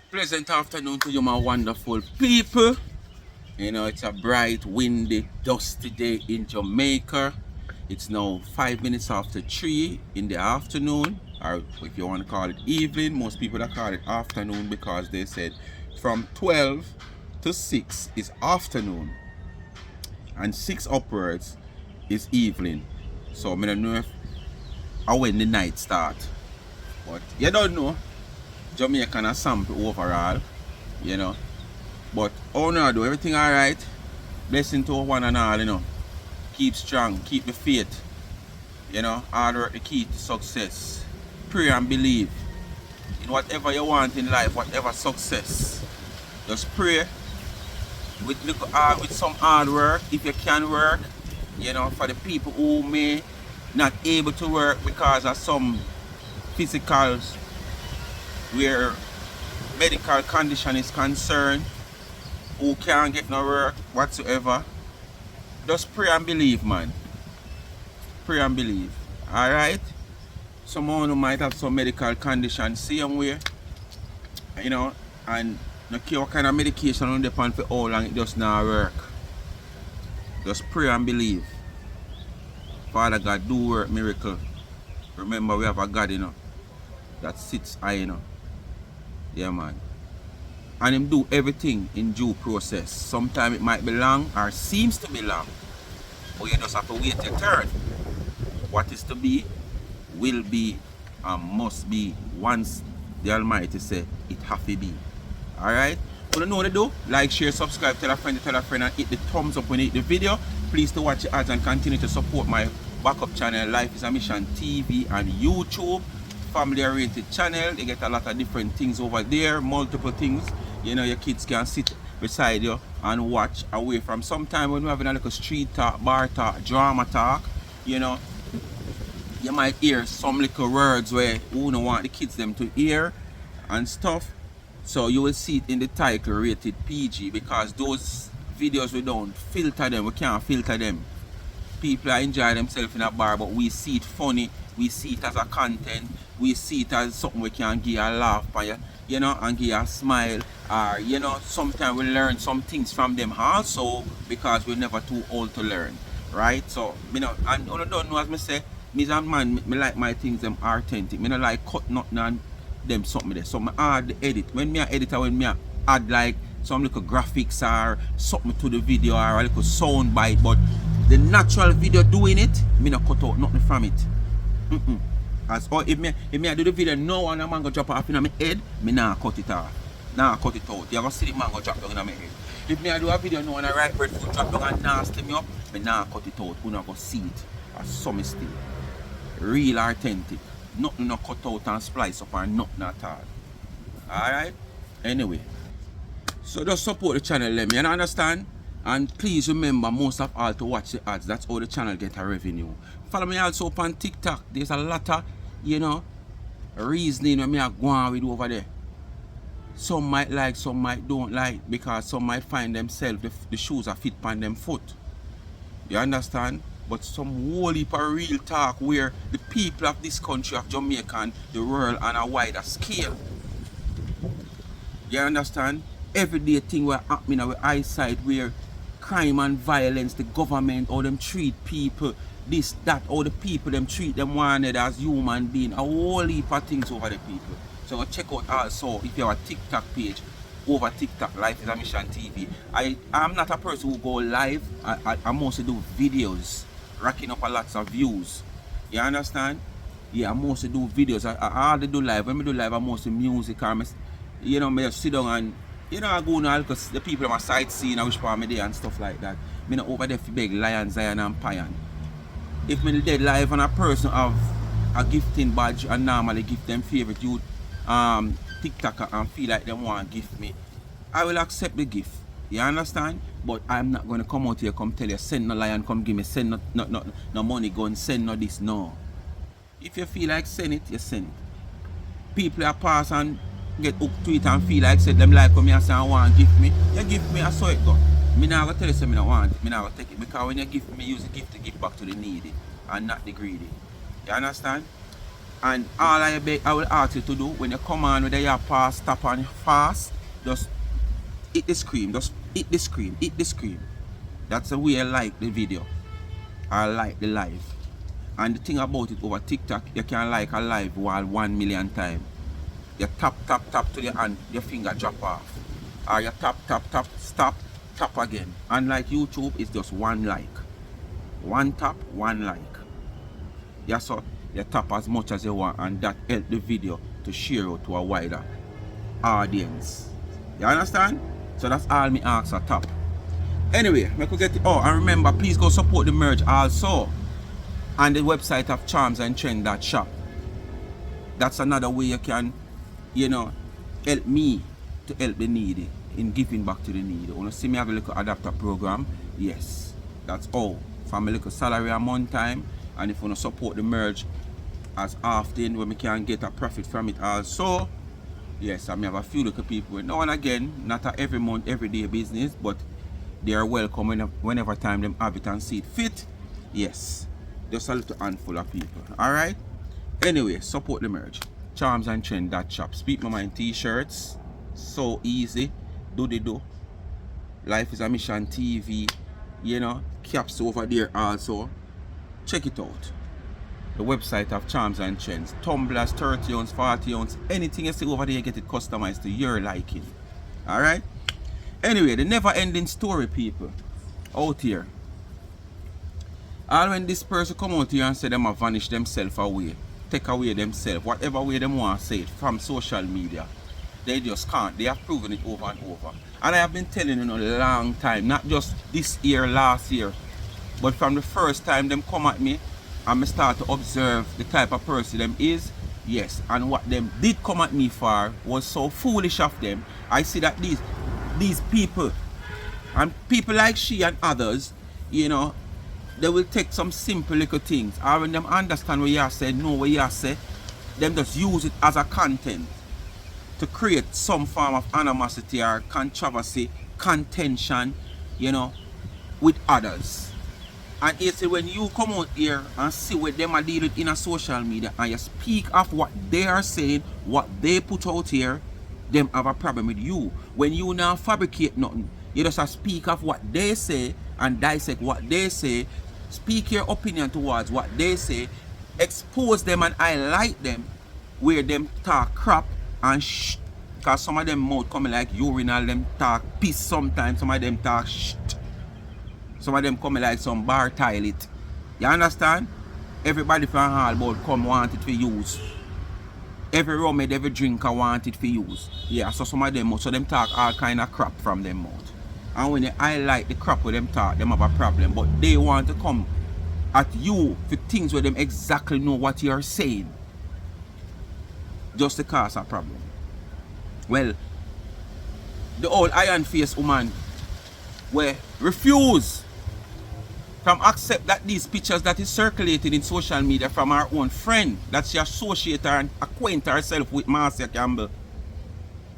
Pleasant afternoon to you, my wonderful people. You know, it's a bright, windy, dusty day in Jamaica. It's now 5 minutes after 3 in the afternoon, or if you want to call it evening. Most people that call it afternoon because they said from 12 to 6 is afternoon, and 6 upwards is evening. So I don't know if or when the night start, but you don't know. Jamaican a sample overall, you know. But oh no, do everything alright. Blessing to one and all, you know. Keep strong, keep the faith. You know, hard work the key to success. Pray and believe in whatever you want in life, whatever success. Just pray with some hard work if you can work. You know, for the people who may not able to work because of some physicals where medical condition is concerned, who can't get no work whatsoever. Just pray and believe, man. Pray and believe. Alright? Someone who might have some medical condition, same way, you know, and no care what kind of medication on depend for how long it does not work. Just pray and believe. Father God, do work miracle. Remember, we have a God, you know, that sits high, you know. Yeah, man. And him do everything in due process. Sometimes it might be long or seems to be long, but you just have to wait your turn. What is to be will be and must be once the Almighty say it have to be. Alright? What you know what to do? Like, share, subscribe, tell a friend, and hit the thumbs up when you hit the video. Please to watch the ads and continue to support my backup channel, Life is a Mission TV and YouTube. Family oriented channel. They get a lot of different things over there, multiple things. You know, your kids can sit beside you and watch away from. Sometime when we're having a little street talk, bar talk, drama talk, you know, you might hear some little words where you don't want the kids them to hear and stuff. So you will see it in the title, rated PG, because those videos we don't filter them, we can't filter them. People are enjoying themselves in a bar, but we see it funny, we see it as a content, we see it as something we can give a laugh by, you know, and give a smile, or you know, sometimes we learn some things from them also, because we're never too old to learn, right? So, you know, and all I don't know, as I say, me as a man, me like my things them authentic. Me not like cut nothing and them something there. So I add the edit. When me a editor, when me a add like some little graphics or something to the video or a little sound bite, but the natural video doing it, me not cut out nothing from it. As or if me I do the video now and a man go drop off in my head, me nah cut it off. Nah cut it out. You gonna see the man go drop down in my head. If me I do a video now and a right bird foot drop down and nasty me up, me nah cut it out. You not go see it as some still. Real authentic. Nothing no cut out and splice up and nothing at all. Alright? Anyway. So just support the channel, let me, you understand? And please remember most of all to watch the ads. That's how the channel get a revenue. Follow me also up on TikTok. There's a lot of, you know, reasoning when me are going with over there. Some might like, some might don't like, because some might find themselves the shoes are fit on them foot. You understand? But some whole heap of real talk where the people of this country of Jamaica and the world on a wider scale. You understand? Everyday thing where happening in our eyesight where crime and violence, the government, how them treat people, this, that, how the people them treat them wanted as human being, a whole heap of things over the people. So check out also if you have a TikTok page over TikTok, Life is a Mission TV. I'm not a person who go live. I mostly do videos, racking up a lots of views. You understand? Yeah, I mostly do videos. I hardly do live. When I do live, I mostly music. You know, I just sit down and, you know, I go now because the people are sightseeing, I wish for me there and stuff like that. I'm not over there for big Lion, Zion and Payan. If I'm dead live and a person have a gifting badge and normally give them favorite youth TikToker and feel like they want to gift me, I will accept the gift. You understand? But I'm not going to come out here come tell you send no lion come give me, send no money gun, send no this. No. If you feel like send it, you send it. People are pass and get hooked to it and feel like said them like come here and say I want to gift me, you give me, I saw it go. Me not gonna tell you say me not want it, me not gonna take it, because when you give me, use the gift to give back to the needy and not the greedy. You understand? And all I will ask you to do when you come on with your pass, stop and fast, just hit the screen, just hit the screen, hit the screen. That's the way I like the video. I like the live. And the thing about it over TikTok, you can like a live while 1 million times. You tap, tap, tap to your hand, your finger drop off. Or you tap, tap, tap, stop, tap again. Unlike YouTube, it's just one like. One tap, one like. Yeah, so you tap as much as you want, and that helps the video to share out to a wider audience. You understand? So that's all me ask a tap. Anyway, I could get it. Oh, and remember, please go support the merch also on the website of charmsandtrend.shop. That's another way you can, you know, help me to help the needy in giving back to the needy. You want to see me have a little adapter program? Yes, that's all. From a little salary a month time, and if you want to support the merch as often when we can get a profit from it also. Yes, I have a few little people. Now and again, not a every month, every day business, but they are welcome whenever time them have it and see it fit. Yes, just a little handful of people. Alright? Anyway, support the merch. Charmsandtrend.shop. Speak my mind t-shirts. So easy. Do the do. Life is a Mission TV. You know, caps over there also. Check it out. The website of Charms and Trends. Tumblers, 30 ounce, 40 ounce. Anything you see over there, get it customized to your liking. Alright? Anyway, the never ending story, people. Out here. All when this person come out here and say them have vanished themselves away. Take away themselves. Whatever way them want to say it from social media. They just can't. They have proven it over and over. And I have been telling you a long time. Not just this year, last year. But from the first time them come at me, and I start to observe the type of person them is, yes, and what them did come at me for was so foolish of them. I see that these people, and people like she and others, you know, they will take some simple little things, or when them understand what you say, know what you say, them just use it as a content to create some form of animosity or controversy, contention, you know, with others. And you see, when you come out here and see what them are dealing in a social media and you speak of what they are saying, what they put out here, them have a problem with you. When you now fabricate nothing, you just speak of what they say and dissect what they say, speak your opinion towards what they say, expose them and highlight them where them talk crap and shh. Because some of them mouth coming like urinal, them talk piss sometimes, some of them talk shit. Some of them coming like some bar toilet. You understand? Everybody from all about come want it for use. Every rummed, every drinker want it for use. Yeah, so some of them, so them talk all kind of crap from them mouth. And when they highlight the crap with them talk, them have a problem. But they want to come at you for things where them exactly know what you're saying. Just to cause a problem. Well, the old iron-faced woman will refuse from accept that these pictures that is circulated in social media from our own friend that she associate her and acquaint herself with Marcia Campbell,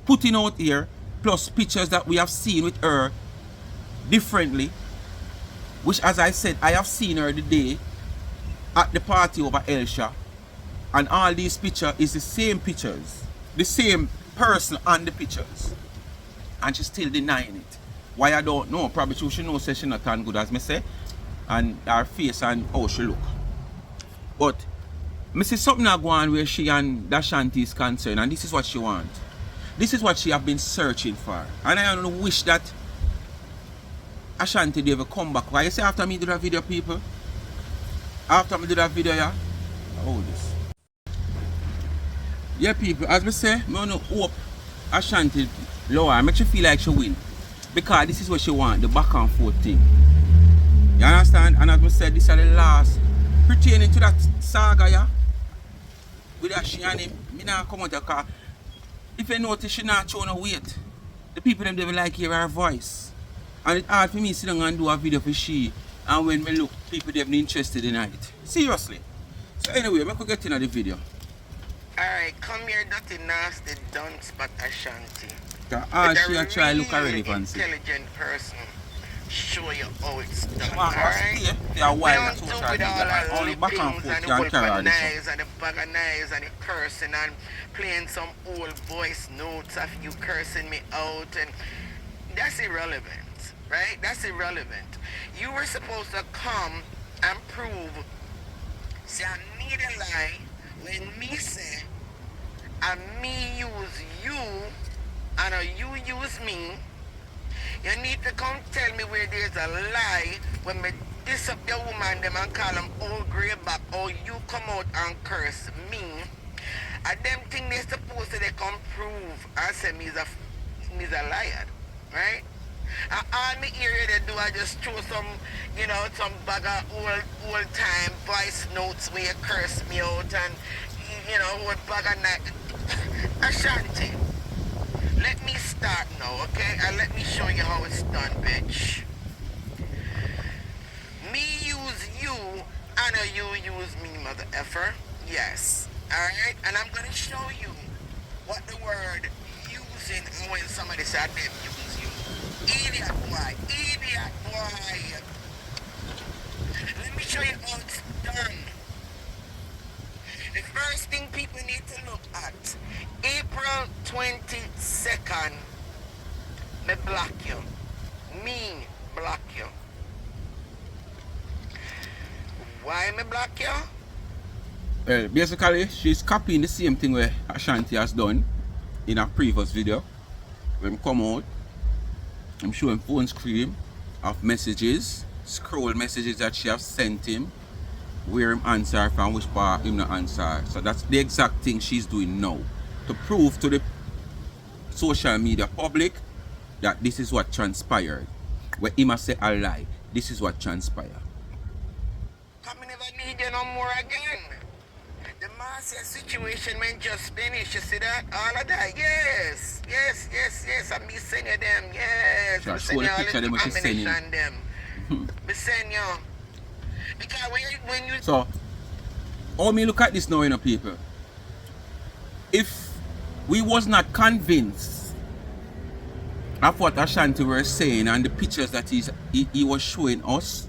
putting out here, plus pictures that we have seen with her differently, which, as I said, I have seen her the day at the party over Elsha, and all these pictures is the same pictures, the same person on the pictures, and she's still denying it. Why, I don't know. Probably she knows she's not as good as me say, and her face and how she look. But I see something that go on where she and Ashanti is concerned, and this is what she wants. This is what she have been searching for. And I only wish that Ashanti they will come back. Why you say after me do that video, people? After me do that video, yeah? Hold this. Yeah, people, as I say, I want to hope Ashanti lower, make she feel like she win. Because this is what she want, the back and forth thing. You understand? And as I said, this is the last pertaining to that saga, yeah? With that she and him, me not come out there because if you notice she not showing no weight. The people them they will like hear her voice. And it's hard for me to sit down and do a video for she, and when me look, people they have been interested in it. Seriously. So anyway, I could get into the video. Alright, come here, dirty nasty dunce but Ashanti. She a try look relevant. Intelligent person show you how it's done. Man, I Alright? stay for a We while on don't do social with all media and our only back and lippings forth and the can wolf carry of all this up. knives and the bag of knives and the cursing and playing some old voice notes of you cursing me out, and that's irrelevant, right? That's irrelevant. You were supposed to come and prove, say I need a lie when me say and me use you and you use me. You need to come tell me where there's a lie when me diss up your woman them and call them old grey back, or you come out and curse me. And them thing they supposed to they come prove and say me's a liar, right? And all me area they do I just throw some, some bag of old time voice notes where you curse me out and old bag of night. Ashanti, let me start now, okay? And let me show you how it's done, bitch. Me use you, and you use me, mother effer. Yes. Alright? And I'm gonna show you what the word using when somebody said them use you. Idiot boy. Idiot boy. Let me show you how it's done. The first thing people need to look at, April 22nd, me block you. Me block you. Why me block you? Well, basically, she's copying the same thing where Ashanti has done in a previous video. When he come out, I'm showing phone screen of messages, scroll messages that she have sent him, where him answer from which part him not answer. So that's the exact thing she's doing now, to prove to the social media public that this is what transpired. Where him a say a lie, this is what transpired. Come never need you no more again. The Marcia situation man just finished. You see that? All of that. Yes. I'm me send you them. Yes. Sure, Me show send the you all picture them the what she sending. ammunition them. Me send you. Because when you So, how me look at this now, people? If we was not convinced of what Ashanti were saying and the pictures that he was showing us,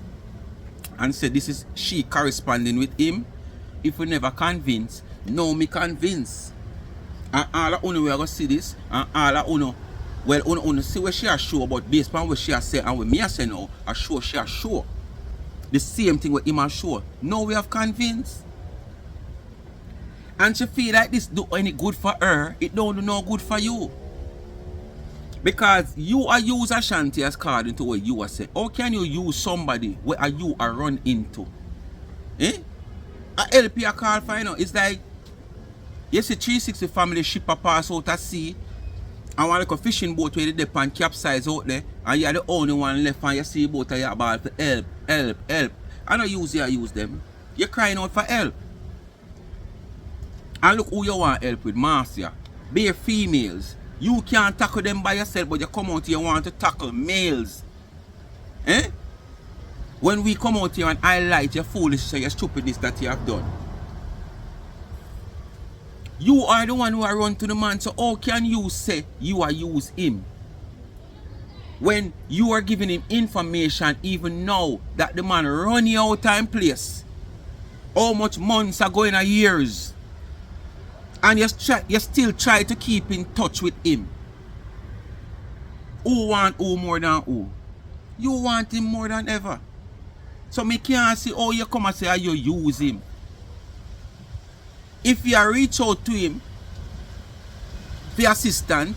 and said this is she corresponding with him, if we never convinced, now me convinced. And all of you are going to see this, and all of you, well, you see what she has show, but based on what she has said and what me has said now, I show she has show. The same thing with him has show. Now we have convinced. And she feel like this do any good for her, it don't do no good for you. Because you are use Ashanti as according to what you are saying. How can you use somebody where you are run into? Eh? A LP a call for, it's like, you see 360 family ship a pass out at sea, and one like a fishing boat where they dip and capsize out there, and you're the only one left and you see boat of your ball for help. I don't use them. You're crying out for help. And look who you want help with, Marcia. Bare females. You can't tackle them by yourself, but you come out here and want to tackle males. Eh? When we come out here and highlight your foolishness and your stupidness that you have done. You are the one who are run to the man, so how can you say you are use him? When you are giving him information even now that the man run you out of time place. How much months are going, years? And you still try to keep in touch with him. Who want who more than who? You want him more than ever. So me can't see how you come and say how you use him. If you reach out to him, the assistant,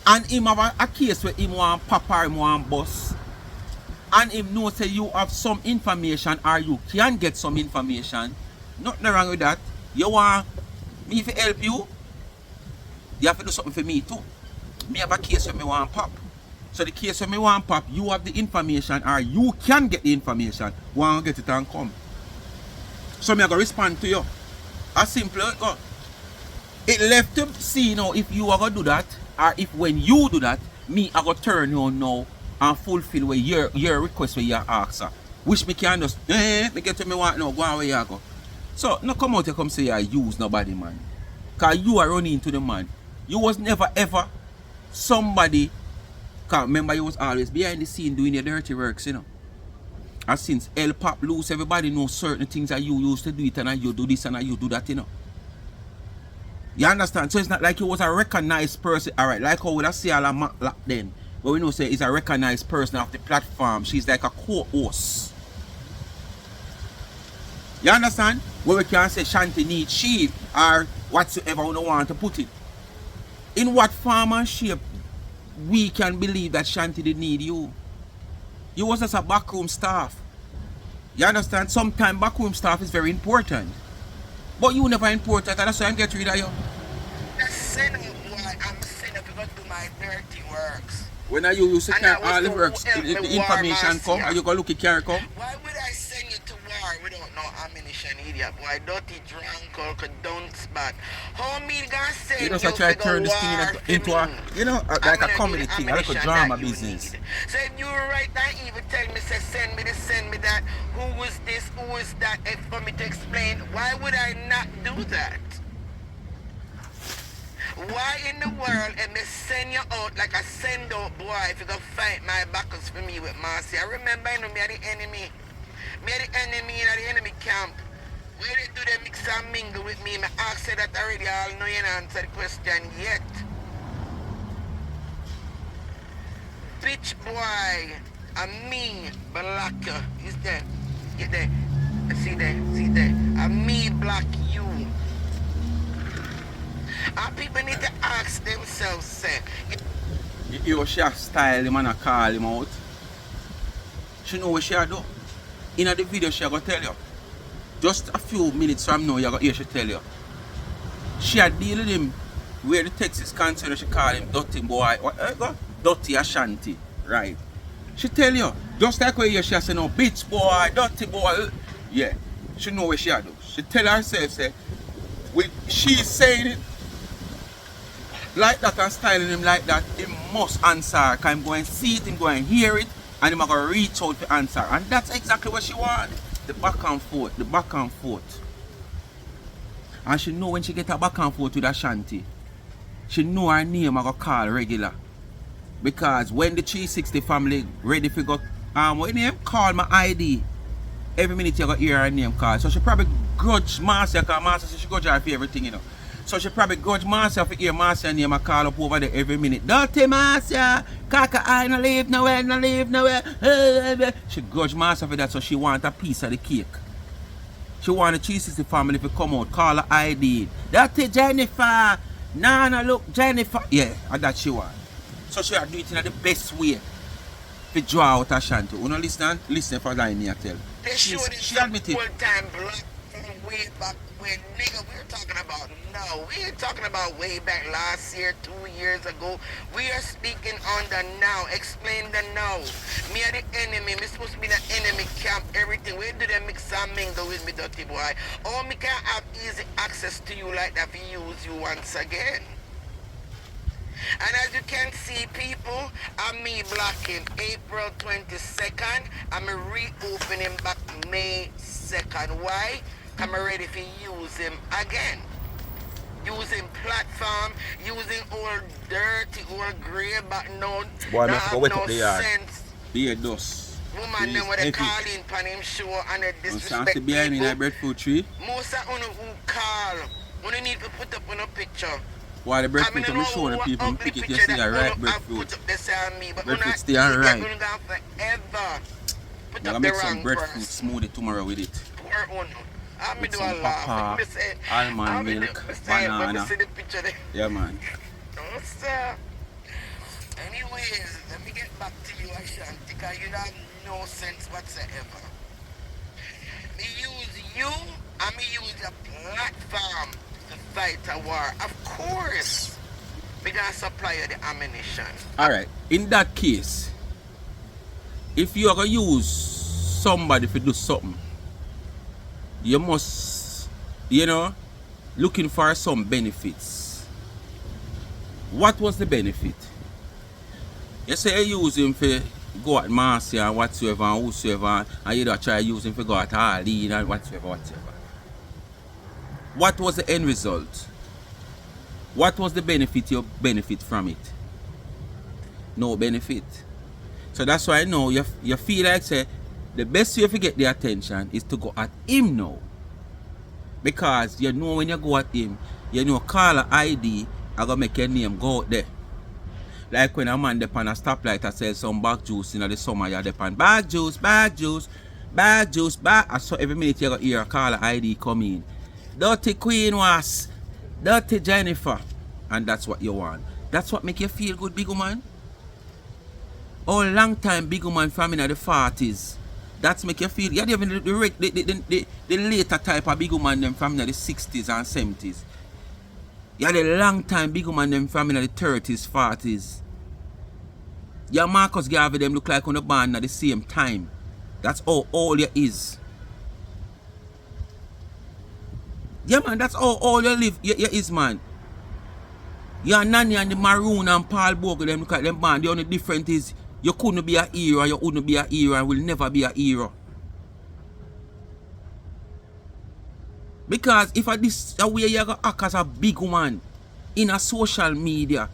and him have a case where him want pop or him want bus, and him know say you have some information or you can get some information, nothing wrong with that. You want me to help you, you have to do something for me too. Me have a case where me want pop. So the case where me want pop, you have the information or you can get the information. Want to get it and come. So me I go respond to you. As simple as it go. It left to see now if you are going to do that, or if when you do that, me I go turn you on now and fulfill what your request where you ask her. Which me can just, me get to me want now, go on where you go. So, no come out here come say you use nobody, man. Because you are running into the man. You was never ever somebody Cause remember you was always behind the scene doing your dirty works, you know. And since El Pop loose, everybody knows certain things that you used to do it and you do this and you do that, you know. You understand? So it's not like you was a recognized person. Alright, like how would I say all a Mac then? But we know say it's a recognized person off the platform. She's like a co-host. You understand? Where we can say Shanti needs sheep or whatsoever we don't want to put it. In what form and shape we can believe that Shanti did need you? You was just a backroom staff. You understand? Sometimes backroom staff is very important. But you never important and that's why I'm getting rid of you. That's sin, boy. I'm sinning because do my dirty works. When are you used to carry all the works, the information come, are you going to look at carry come? Why would I send you to war? We don't know ammunition, idiot. Boy, dirty drunk or don't spot. How me gonna send You know, so try to turn this thing into a, you know, like a comedy thing, like a drama business. So if you right now even tell me, say send me this, send me that, who was this, who was that, if for me to explain, why would I not do that? Why in the world am I send you out like a send out boy if you go fight my backers for me with Marcy? I remember you know me are the enemy. Me are the enemy in the enemy camp. Where they do they mix and mingle with me? I asked that already, I'll know you answer the question yet. Bitch boy, and me black is there. Get there. See there. And me black you. And people need to ask themselves, say. You she style him and call him out. She know what she do. In the video she go tell you. Just a few minutes from now you go hear she tell you. She had deal with him where the text is concerned, she call him dirty boy. What dirty Ashanti. Right. She tell you. Just like where she say no bitch boy, dirty boy. Yeah. She know what she do. She tell herself say with she saying it like that and styling him like that, he must answer. Because I'm going to see it, I'm going to hear it, and I'm going to reach out to answer. And that's exactly what she wants. The back and forth. And she know when she get a back and forth with Ashanti, she know her name I go call regular. Because when the 360 family ready for go, what name? Call my ID. Every minute you go hear her name call. So she probably grudge Marcia, because Marcia says she grudge her for everything, you know. So she probably grudge Marcia for hear Marcia name I call up over there every minute. Dirty Marcia, Kaka, I no leave nowhere. She grudge Marcia for that, so she want a piece of the cake. She want the 360 family to come out, call her ID. Dirty Jennifer, Nana look Jennifer. Yeah, and that she want. So she do it in the best way to draw out Ashanti. You know listen for that me I tell. They showed She admit it. Time black way back when nigga we're talking about now. We ain't talking about way back last year, 2 years ago. We are speaking on the now. Explain the now. Me are the enemy. Me supposed to be the enemy camp. Everything. Where do they mix and mingle with me, dirty boy? Or me can have easy access to you like that for use you once again. And as you can see, people, I'm me blocking April 22nd. I'm reopening back May 2nd. Why? I'm ready to use him again. Using platform, using old dirty, old grey back now. Boy, now I wake no up the yard. sense. Be a dust. Woman, them with the calling pan him show and the disrespect people. Behind in that breadfruit tree. Most of you who call, you need to put up on a picture. Why the breadfruit I'm showing the people pick it yesterday, the right breadfruit. Breadfruit stay alright. I'm gonna make some breadfruit smoothie tomorrow with it. With some papa, almond milk, banana. Yeah man. No sir. Anyways, let me get back to you, Ashanti, because you have no sense whatsoever. Me use you and me use your platform to fight a war. Of course, we gonna supply you the ammunition. Alright, in that case, if you are gonna use somebody to do something, you must, looking for some benefits. What was the benefit? You say you use him for go at Marcia and whatsoever and whosoever, and you don't try to use him for go at Arlene and whatsoever. What was the end result? What was the benefit you benefit from it? no benefit. So that's why now you feel like say the best way to get the attention is to go at him now. Because you know when you go at him, you know caller ID are gonna make your name go out there. Like when a man depend a stoplight and sell some bag juice in the summer, you depend bag juice, bag juice, bag juice, bag. And so every minute you got hear a caller ID come in. Dirty Queen Wasp, dirty Jennifer. And that's what you want. That's what make you feel good, big woman. Oh, long time big woman from in the 40s. That's make you feel. Yeah, even the later type of big woman them from in the 60s and 70s. Yeah, the long time big woman them from in the 30s, 40s. Yeah, Marcus Garvey them look like on the band at the same time. That's all you is. Yeah, man, that's all you live. You is, man. Yeah, Nanny and the Maroon and Paul Bogle them look like them band. The only difference is you couldn't be a hero, you wouldn't be a hero, and will never be a hero. Because if this the way you go act as a big woman in a social media,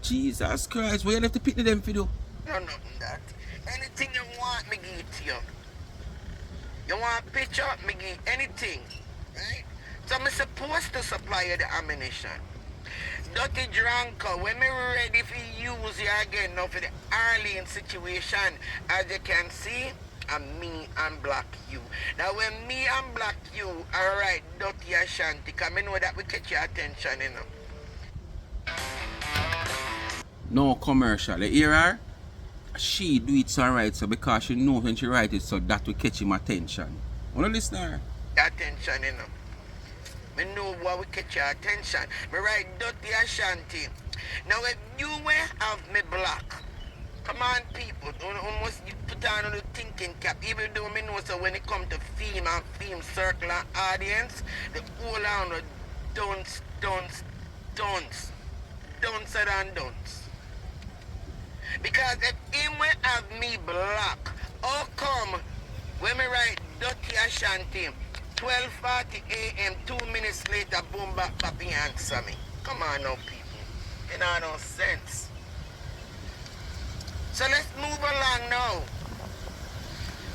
Jesus Christ, what you left to pick them for do? No, nothing that. Anything you want, me give it to you. You want a picture, me give anything. Right? So I'm supposed to supply you the ammunition. Dirty drunker, when me ready for use you again now for the Arlene situation, as you can see, and me unblock you. Now when me unblock you, alright, dirty Ashanti, because I know that we catch your attention, you know. No commercial. You hear her? She do it so right, so because she knows when she write it, so that will catch him attention. Wanna listen to her? Attention, you know. Me know what will catch your attention. Me write dirty Ashanti. Now if you will have me block, come on people, almost you put on the thinking cap. Even though me know so when it comes to theme and theme circle and audience, the whole on the don'ts and don'ts. Because if him will have me block, how come when me write dirty Ashanti, 12:40 a.m., 2 minutes later, boom back papi answer me. Come on now people. It ain't no sense. So let's move along now.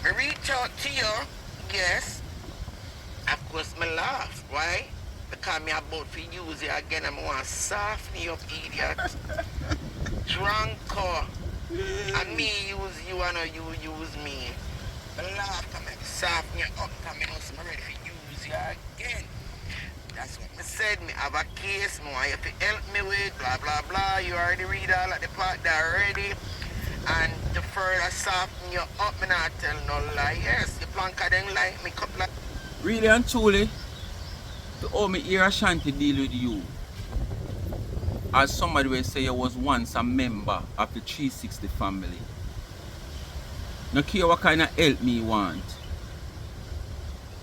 I reach out to you, yes. Of course me laugh, right? Because me about to use it again, I want to soften you up, idiot. Drunker. And me use you and you use me. I laugh and I soften you up and I'm ready to use you again. That's what I said. Me have a case, me want you to help me with, blah, blah, blah. You already read all of the part there already. And to further soften you up, me not tell no lie. Yes, the planka then like me couple of... Really and truly, to all me hear Ashanti deal with you, as somebody will say you was once a member of the 360 family. No care what kind of help me want.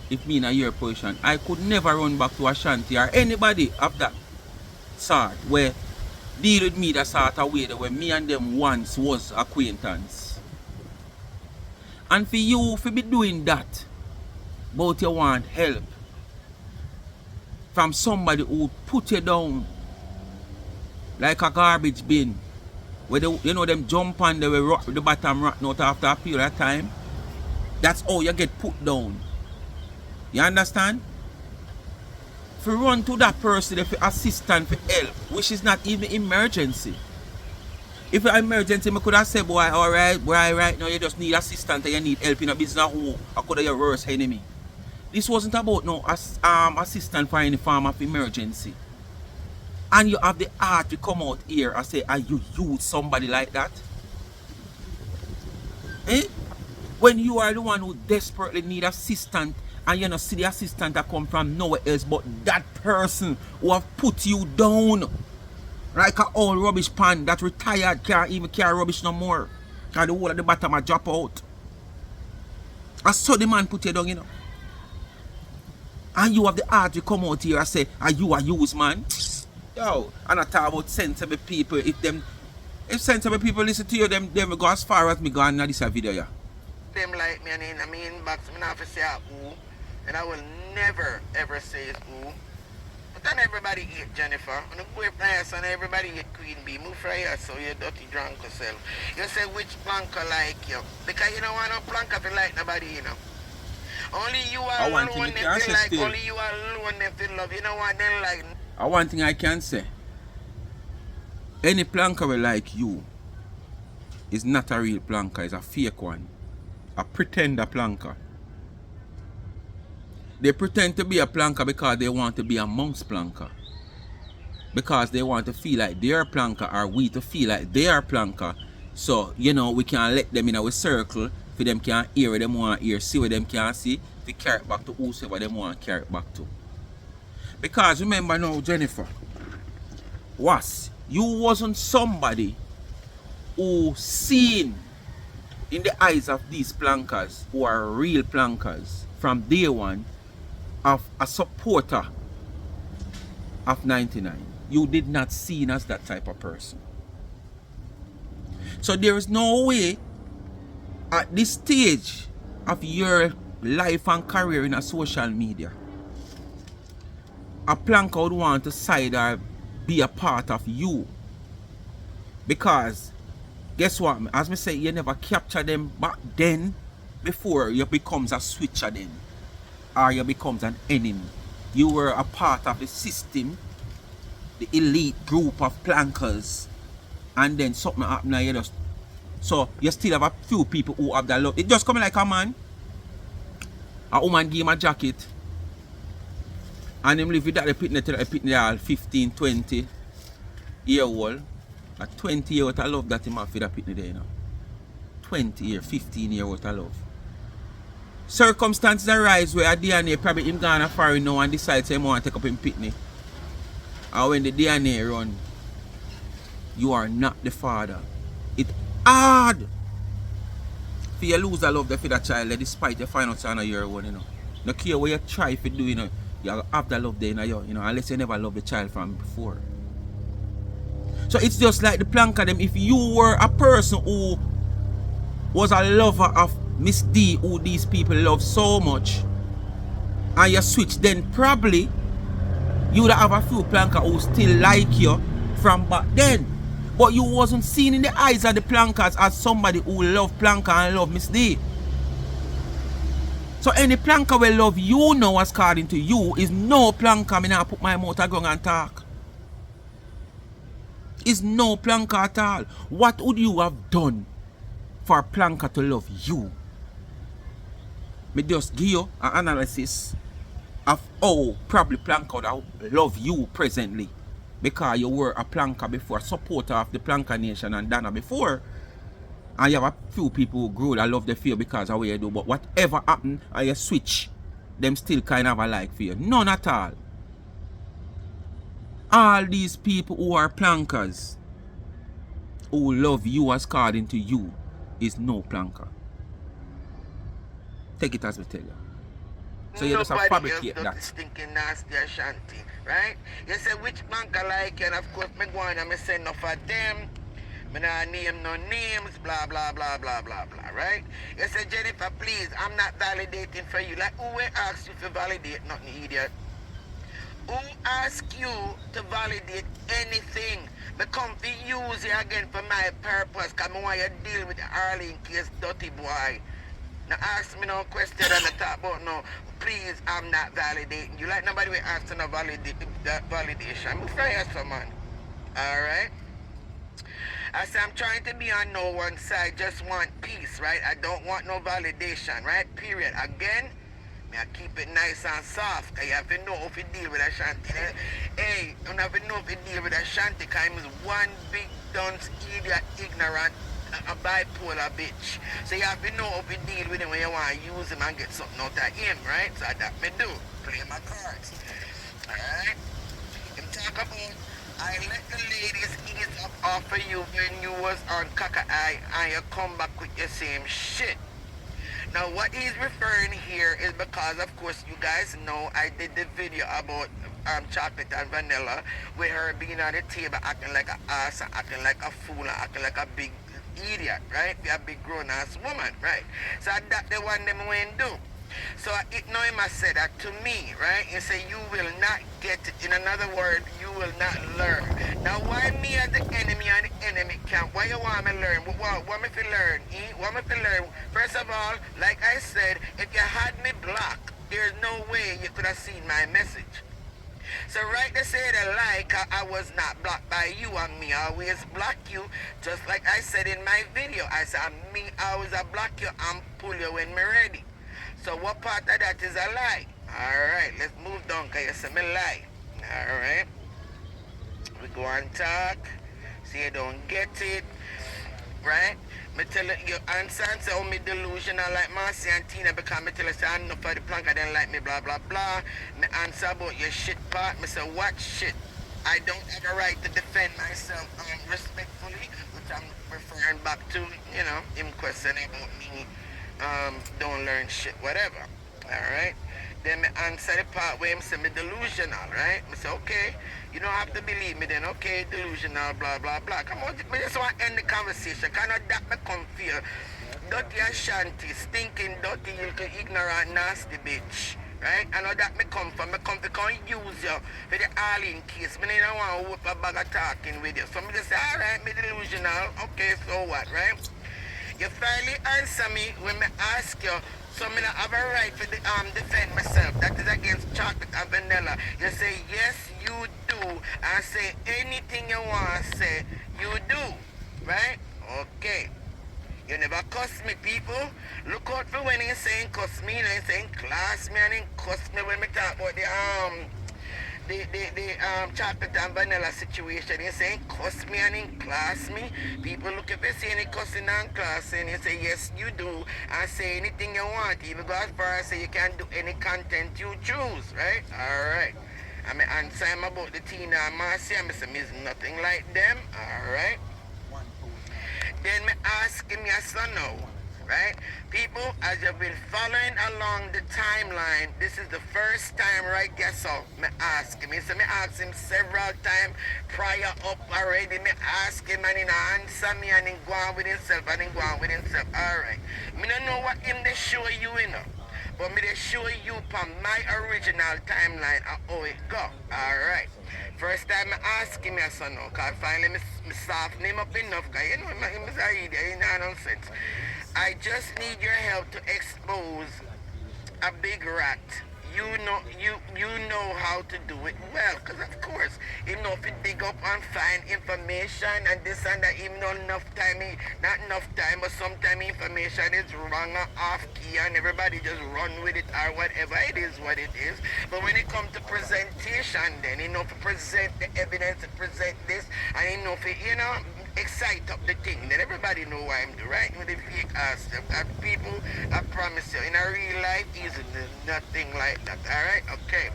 If me in a your position, I could never run back to Ashanti or anybody of that sort where deal with me that sort of way where me and them once was acquaintance. And for you to be doing that, but you want help from somebody who put you down like a garbage bin, where they, you know them jump on the bottom rat out after a period of time. That's how you get put down. You understand? If you run to that person for assistance, for help, which is not even emergency. If it's emergency, I could have said, boy, alright, boy, right now you just need assistance and you need help in a business who I could have your worst enemy. This wasn't about no assistance for any form of emergency. And you have the heart to come out here and say, are you use somebody like that? Eh? When you are the one who desperately need assistance and you don't see the assistant that come from nowhere else but that person who have put you down. Like an old rubbish pan that retired can't even carry rubbish no more. Because the whole at the bottom a drop out. I saw the man put you down, you know. And you have the heart to come out here and say, are you a use man? Yo, and I talk about sensible people. If sensible people listen to you, them will go as far as me go on this video, yeah. Them like me and in my inbox, I not have to say who, and I will never ever say who. But then everybody eat Jennifer. On the go price and everybody eat Queen Bee. Move for here so you dirty drunk yourself. You say which planker like you. Because you don't want no planker to like nobody, you know. Only you I one thing alone I if can you say like, still. only you alone if you love. You know what then like. One thing I can say. Any planker will like you is not a real planker, it's a fake one. A pretender planker. They pretend to be a planker because they want to be amongst planker. Because they want to feel like they're a planker, or we to feel like they are planker. So, you know, we can let them in our circle for them can hear what them want to hear, see what them can see, to carry it back to whosoever them want to carry it back to. Because remember now, Jennifer, Wasp, you wasn't somebody who seen in the eyes of these plankers who are real plankers from day one of a supporter of 99. You did not see as that type of person. So there is no way at this stage of your life and career in a social media a planker would want to side or be a part of you. Because guess what? As me say, you never capture them back then before you becomes a switcher then. Or you becomes an enemy. You were a part of the system, the elite group of plankers, and then something happened and you just. So you still have a few people who have that love. It just coming like a man. A woman give him a jacket. And him live with that pitney till the pitney all 15, 20 year old. A 20 year old I love that him have for that pitney there, you know. 20 year, 15 year old I love. Circumstances arise where a DNA probably him gone a foreign now and decides him want to take up him pitney. And when the DNA run, you are not the father. It's hard for you lose a love for that child despite you find out on a year one, you know. No care what you try to do, you know, you have that love there in you, know, unless you never loved the child from before. So it's just like the plank of them. If you were a person who was a lover of Miss D, who these people love so much, and you switch, then probably you would have a few planker who still like you from back then. But you wasn't seen in the eyes of the plankers as somebody who love planker and love Miss D. So any planker will love you now as according to you is no planker. I now put my mouth around and talk. Is no planker at all. What would you have done for a planker to love you? Me just give you an analysis of how probably planker would love you presently. Because you were a planker before, supporter of the planker nation and Dana before. And you have a few people who grow that love the fear because of what you do. But whatever happened and you switch, them still kind of a like for you. None at all. All these people who are plankers, who love you as according to you, is no planker. Take it as we tell you. So you just have to fabricate that. Stinking nasty Ashanti, right? You say which planker like you, and of course me go on and me say enough of them. Me not name no names, blah blah blah blah blah blah, right? You say Jennifer, please, I'm not validating for you. Like who will ask you to validate nothing, idiot? Who asked you to validate anything? Become to use you again for my purpose, because I want you to deal with the Arlene case, dirty boy. Now ask me no question and I talk about no, please, I'm not validating you. Like nobody will ask to no that validation. I'm afraid of someone. Alright? I say I'm trying to be on no one side, just want peace, right? I don't want no validation, right? Period. Again, I keep it nice and soft. Cause you have to know if you deal with Ashanti. Hey, you have to know if you deal with Ashanti, cause he's one big dunce, idiot, ignorant, a bipolar bitch. So you have to know if you deal with him when you want to use him and get something out of him, right? So that me do. Play my cards. Alright? Him talk about I let the ladies ease up off of you when you was on Kaka Eye and you come back with your same shit. Now what he's referring here is because of course you guys know I did the video about chocolate and vanilla with her being on the table acting like an ass and acting like a fool and acting like a big idiot, right? Be a big grown ass woman, right? So that the one them went do. So it know him I said that to me, right? He say you will not get it. In another word, you will not learn. Now why me as the enemy and the enemy camp? Why you want me learn? What me to learn? What me to learn? First of all, like I said, if you had me blocked, there's no way you could have seen my message. So right to say the lie, 'cause I was not blocked by you and me always block you. Just like I said in my video. I said me always I block you and pull you when me ready. So what part of that is a lie? Alright, let's move down because you say me lie. Alright. We go and talk. See you don't get it. Right? Me tell you answer and say, oh, me delusional like Marcy and Tina because me tell you say enough for the plank I didn't like me, blah, blah, blah. Me answer about your shit part. Me say, what shit? I don't have a right to defend myself respectfully, which I'm referring back to, you know, him questioning about me, don't learn shit, whatever. Alright? Then me answer the part where him say me delusional, right? Me say, okay, you don't have to believe me then, okay, delusional, blah, blah, blah. Come on, me just want to end the conversation. Kind of that me come feel. Dirty Ashanti, stinking, dirty, ignorant, nasty bitch. Right? I know that me come from. Me come to come use you for the all in case. Me don't want to whoop a bag of talking with you. So me just say, alright, me delusional. Okay, so what, right? You finally answer me when me ask you, so me not have a right to defend myself. That is against chocolate and vanilla. You say, yes, you do. And say anything you want to say, you do. Right? Okay. You never cuss me, people. Look out for when he's saying cuss me, and he's saying class me, and he cuss me when we talk about the chocolate and vanilla situation. He's saying cuss me and in class me. People look at you saying he cussing and classing. You say yes you do, and say anything you want. Even go as far as say you can do any content you choose, right? Alright. And my answer him about the Tina and Marcy, and I say me's nothing like them. Alright. Then me ask him yes or no, right? People, as you've been following along the timeline, this is the first time, right? Guess so. Me ask him. So me ask him several times prior up already. Me ask him and he answer me and he go on with himself and he go on with himself. Alright. Me don't know what him they show you, you know. But me they show you from my original timeline how it go. Alright. First time I ask him yes or no, because finally me soften him up enough, because you know him is a idiot, he no nonsense. I just need your help to expose a big rat. You know how to do it well, because of course, you know if you dig up and find information and this and that, even though enough time, not enough time, but sometimes information is wrong or off key and everybody just run with it or whatever, it is what it is. But when it comes to presentation then, you know if you present the evidence, to present this, and you know if you know, excite up the thing, then everybody know what I'm doing, right? With the fake ass stuff. And people, I promise you, in a real life, is nothing like that, alright? Okay.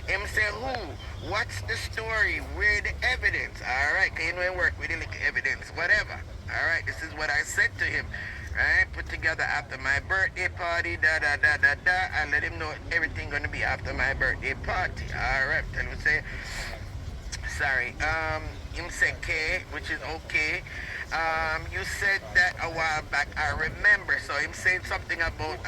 Him say who? What's the story? Where the evidence? Alright, can you know work with the little evidence, whatever. Alright, this is what I said to him. Right, put together after my birthday party, da da da da da. I let him know everything gonna be after my birthday party. Alright, tell him say sorry. Him say K, which is okay. You said that a while back, I remember. So him saying something about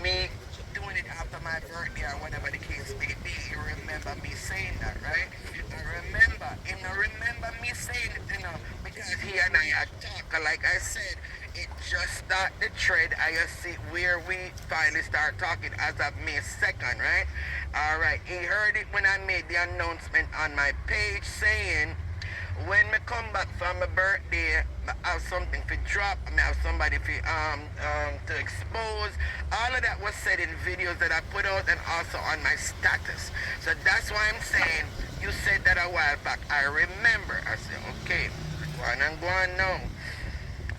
me doing it after my birthday or whatever the case may be. You remember me saying that, right? I remember. Him not remember me saying it, you know, because he and I are talking. Like I said, it just start the thread. I just see where we finally start talking as of May 2nd, right? Alright, he heard it when I made the announcement on my page saying when me come back from my birthday, I have something to drop, I have somebody to expose. All of that was said in videos that I put out and also on my status. So that's why I'm saying, you said that a while back. I remember. I said, okay, go on now.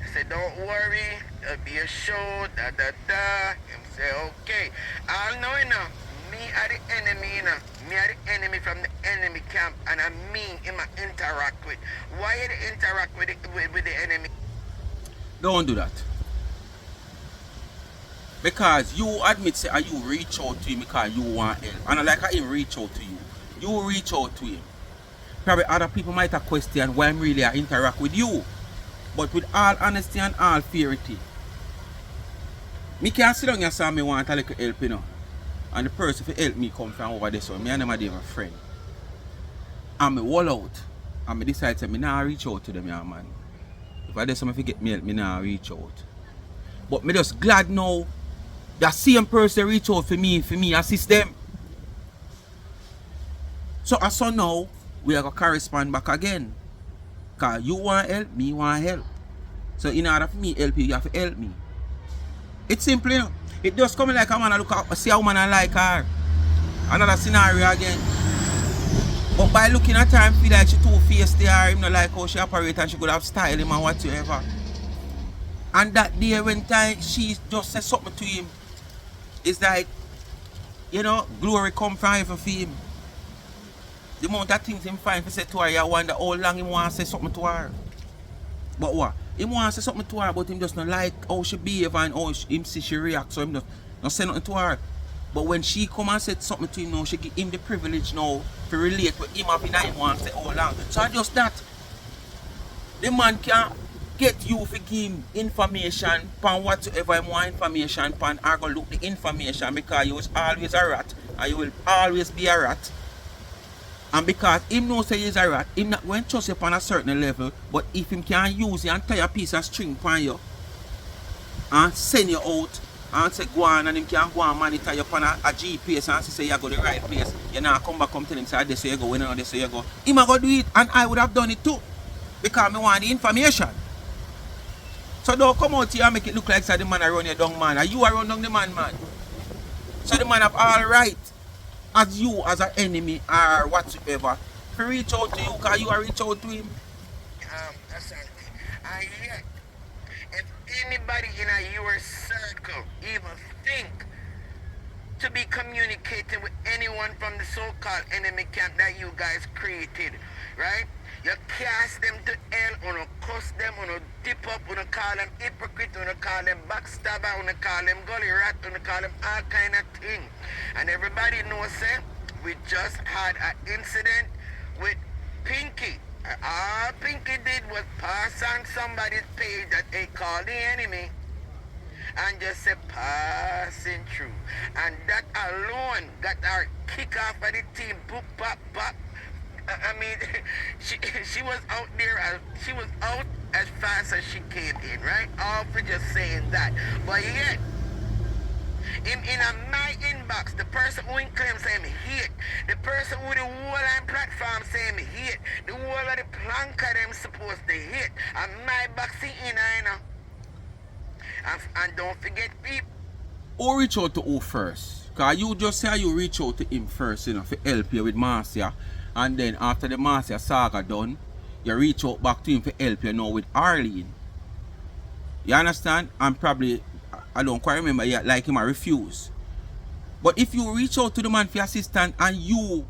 I said, don't worry, there'll be a show, da da da. Him say, okay. I'll know enough. Me are the enemy, you know. Me are the enemy from the enemy camp, and I mean him interact with. Why you interact with the enemy? Don't do that. Because you admit say you reach out to him because you want help. And like I him reach out to you. You reach out to him. Probably other people might have question why I'm really interact with you. But with all honesty and all fairity, Me can't sit down and say me want a little help, you know. And the person who help me come from over there, so me and them are my friend. And me wall out. And me decide to me now reach out to them, yeah, man. If I do something to get me help, me now reach out. But me just glad now that same person reach out for me assist them. So as so now, we are going to correspond back again. Because you want help, me want help. So in order for me help you, you have to help me. It's simple, you know. It just coming like a man look at, see a woman I like her. Another scenario again. But by looking at her, I feel like she two-faced there, him not like how she operate and she could have style him and whatsoever. And that day when time she just said something to him, it's like, you know, glory come from heaven for him. The amount of things him find to say to her, you wonder how long him want to say something to her. But what? Him want to say something to her, but him just not like how she behave and how him see she react, so him just not say nothing to her. But when she come and said something to him now, she give him the privilege now to relate with him and him want to say how long. So just that. The man can get you to give him information pan whatsoever him want information pan, or go look the information because you was always a rat and you will always be a rat. And because him knows say he's a rat, him not going to trust you upon a certain level, but if him can use the entire piece of string upon you and send you out and say go on, and him can go and monitor you upon a GPS and say you go the right place, you now come back come tell him say this way you go, when you know this way you go. Him a go do it, and I would have done it too. Because I want the information. So don't come out here and make it look like say the man around your dung man. And you are around the man. So the man have all right as you as an enemy or whatsoever to reach out to you because you are reach out to him. Ashanti, and yet, if anybody in your circle even think to be communicating with anyone from the so-called enemy camp that you guys created, right? You cast them to hell, or you cuss them, or you dip up, or you call them hypocrite, or you call them backstabber, or you call them gully rat, or you call them all kind of thing. And everybody knows, we just had an incident with Pinky. All Pinky did was pass on somebody's page that they call the enemy and just say passing through. And that alone got her kick off of the team. Boop, pop, pop. I mean, she was out there, she was out as fast as she came in, right? All for just saying that. But yet, in my inbox, the person who claims say me hate, the person with the whole line platform say me hate, the whole of the planker them supposed to hate, and my box in, you know. And don't forget people. Who reach out to who first? Because you just say you reach out to him first, you know, to help you with Marcia. And then after the Marcia saga done, you reach out back to him to help you now with Arlene. You understand? And probably, I don't quite remember yet, like him, I refuse. But if you reach out to the man for assistance and you,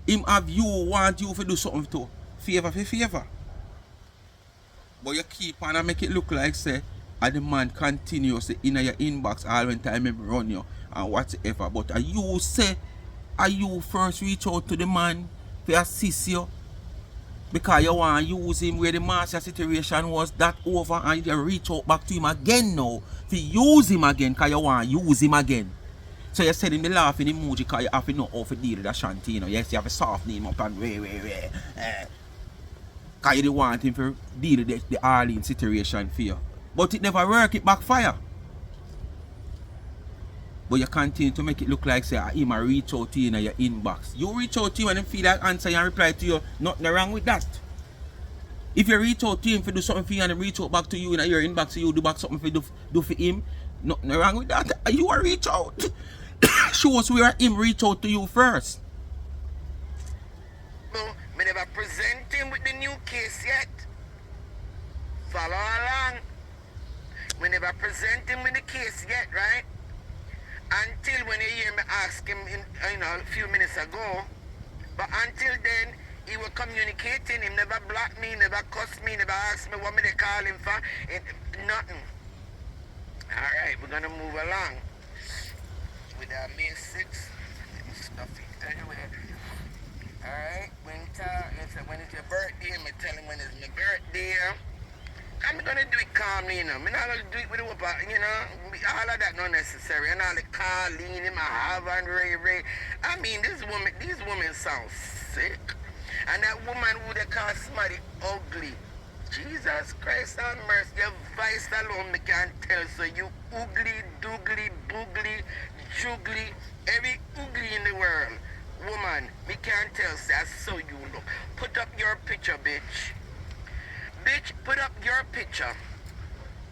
him have you, want you to do something to, favor for favor. But you keep on and make it look like, say, and the man continuously in your inbox all when time him run you and whatever. But are you say, are you first reach out to the man to assist you? Because you want to use him where the master situation was that over, and you reach out back to him again now to use him again because you want to use him again. So you said in the laughing emoji because you have to know how to deal with Ashanti, you know. Yes, you have to soften him up and because you don't want him to deal with the Arlene situation for you. But it never work, it backfire. But you continue to make it look like say him a reach out to you in your inbox. You reach out to him and him feel like answer and reply to you. Nothing wrong with that. If you reach out to him for do something for you and him reach out back to you in your inbox, so you do back something for do for him, nothing wrong with that. You a reach out. Show us where him reach out to you first. No, me never present him with the new case yet. Follow along. We never present him with the case yet, right? Until when you hear me ask him a few minutes ago. But until then, he was communicating. He never blocked me, never cussed me, never asked me what me they call him for. Nothing. Alright, we're gonna move along with our May 6th. Let me stuff it anyway. Alright, when it's your birthday, me tell him when it's my birthday. I I'm gonna do it calmly, you know. I'm not gonna do it with a whoop, you know. All of that not necessary. And all the Carlene, him, I have and Ray. I mean, these women sound sick. And that woman who they call somebody ugly. Jesus Christ have mercy. Your voice alone me can tell. So you ugly, doogly, boogly, jugly, every ugly in the world. Woman, me can't tell. So that's so you look. Put up your picture, bitch. Bitch, put up your picture.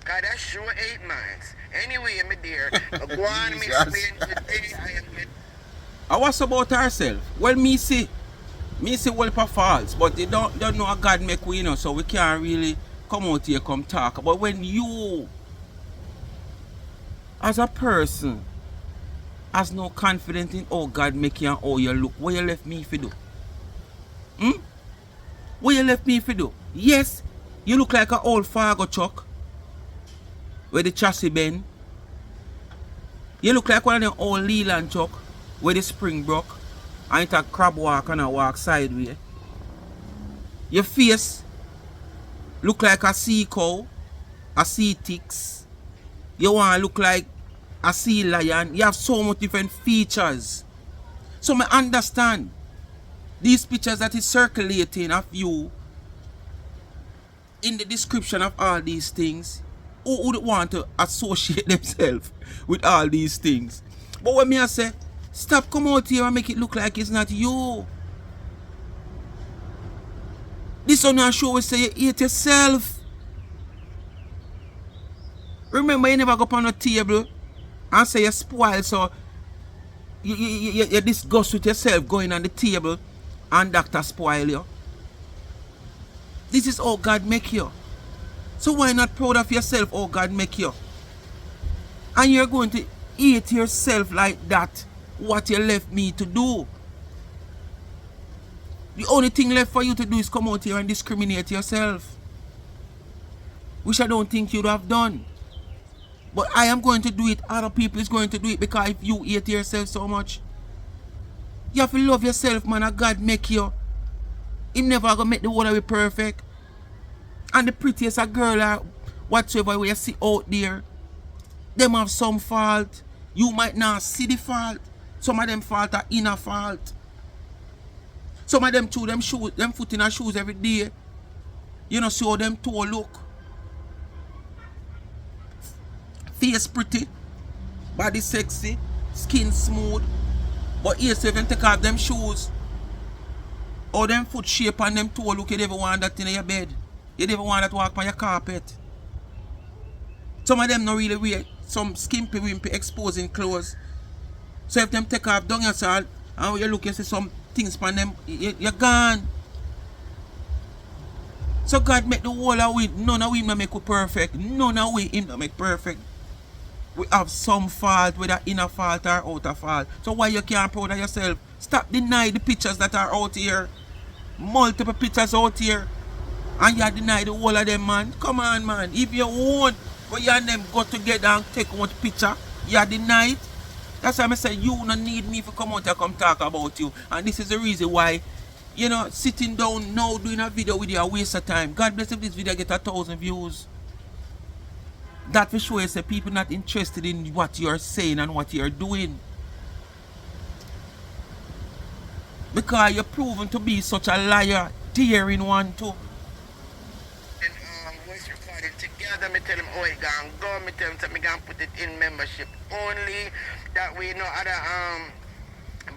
God, that sure 8 months. Anyway, my dear, go on, me explain today. I was about herself. Well, me see well for false, but they don't know how God make we, you know, so we can't really come out here, come talk. But when you, as a person, has no confidence in how God make you and how you look, what you left me for do? What you left me for do? Yes, you look like an old Fargo truck where the chassis bend. You look like one of them old Leland truck where the spring broke and it a crab walk and a walk sideways. Your face look like a sea cow, a sea ticks. You want to look like a sea lion. You have so much different features. So I understand these pictures that is circulating of you in the description of all these things. Who would want to associate themselves with all these things? But when I say, stop, come out here and make it look like it's not you. This on our show will say you hate yourself. Remember, you never go up on a table and say you're spoiled, so you disgust with yourself going on the table and doctor spoil you. This is how God make you. So why not proud of yourself how God make you? And you're going to hate yourself like that, what you left me to do. The only thing left for you to do is come out here and discriminate yourself. Which I don't think you'd have done. But I am going to do it. Other people is going to do it because if you hate yourself so much, you have to love yourself, man. And God make you. He never gonna make the world be perfect. And the prettiest a girl or whatsoever we see out there, them have some fault. You might not see the fault. Some of them fault are inner fault. Some of them chew them shoes, them foot in our shoes every day. You know, see how them toe look. Face pretty, body sexy, skin smooth. But here, so if you take off them shoes, or them foot shape and them toe look, you never want that in your bed. You never want that to walk on your carpet. Some of them not really wear some skimpy, wimpy, exposing clothes. So if them take off down yourself and you look, you see some things on them, you're gone. So God make the whole of we, none of we make we perfect. None of we him not make perfect. We have some fault, whether inner fault or outer fault. So why you can't proud of yourself? Stop denying the pictures that are out here. Multiple pictures out here. And you deny the whole of them, man. Come on, man. If you want, but you and them go together and take one picture, you deny it. That's why I say you don't need me to come out and come talk about you. And this is the reason why, you know, sitting down now doing a video with you a waste of time. God bless if this video get 1,000 views. That for sure is that people not interested in what you're saying and what you're doing. Because you're proven to be such a liar, daring one too. And voice recording together, me tell him how it gonna go, me tell him that me gonna put it in membership only. That way no other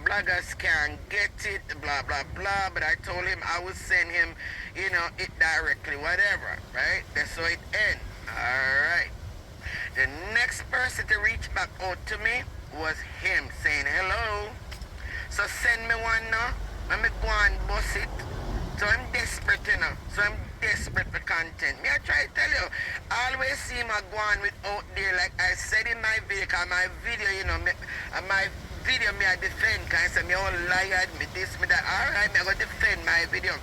bloggers can get it, blah blah blah. But I told him I would send him, you know, it directly, whatever, right? That's how it ends. Alright. The next person to reach back out to me was him saying hello. So send me one now. Let me go and bust it. So I'm desperate, you know. So I'm desperate for content. Me I try to tell you, I always see my go on with out there, like I said in my video, cause my video, you know, my video me I defend, cause I say me all liar, me this, me that. Alright, me I go defend my video.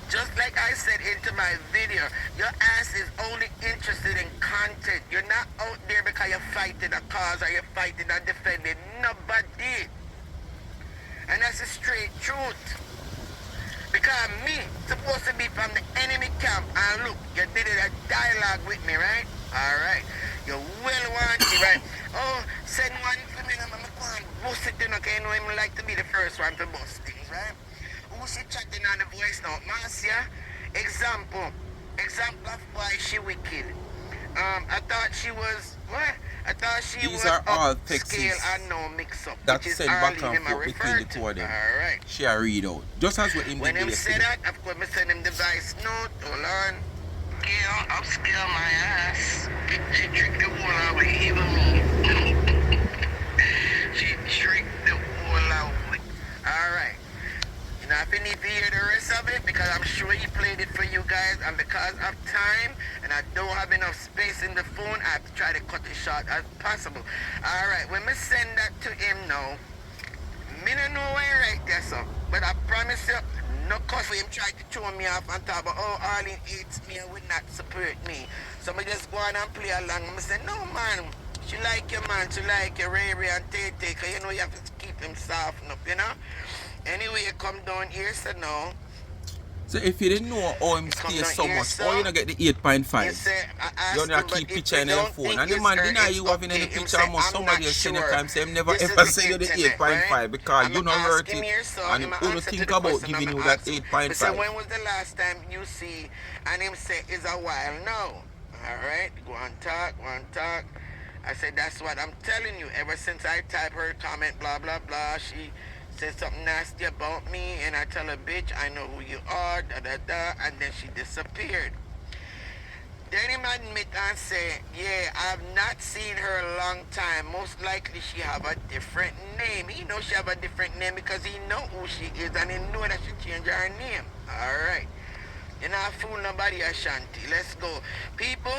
Just like I said into my video, your ass is only interested in content. You're not out there because you're fighting a cause or you're fighting and defending nobody. And that's the straight truth. Because me, supposed to be from the enemy camp, and look, you did it a dialogue with me, right? Alright. You will want it, right? Oh, send one for me, I'm going to bust it, you know, because you know him like to be the first one to bust things, right? Who's she chatting on the voice now? Marcia? Example. Example of why she wicked. I thought she was, what? I thought she These was are all upscale texts and no mix up, that which is send all back and him I forth between refer the to. two of them. Alright. She a read out. Just as what him When did him say yesterday. that, of course, I send him the voice note. Hold on. Yeah, upscale my ass. She tricked the whole out with even me. She tricked the whole out with. Alright. You know, if you need to hear the rest of it, because I'm sure he played it for you guys, and because of time, and I don't have enough space in the phone, I have to try to cut it short as possible. Alright, when I send that to him now, me no know why I write this up, but I promise you, no cause for him try to throw me off and talk about, oh, Arlene hates me and will not support me. So I just go on and play along. I say, no, man, she like you, man, she like you, Ray Ray and Tay Tay, because you know you have to keep him softened up, you know? Anyway, you come down here, so now. So if you didn't know how him stay so much, or you don't get the 8.5, you only keep picture in your phone. And the man deny you having any picture almost somebody else seen your time say him never ever send you the 8.5 because you not worth it. And you don't think about giving you that 8.5. So when was the last time you see and him say it's a while now? Alright, go on talk, go on talk. I said that's what I'm telling you. Ever since I type her comment, blah blah blah, she said something nasty about me, and I tell her, bitch, I know who you are, da da da, and then she disappeared. Then him admit and say, yeah, I've not seen her a long time. Most likely she have a different name. He know she have a different name because he know who she is, and he know that she changed her name. Alright. You're not fool nobody, Ashanti. Let's go. People,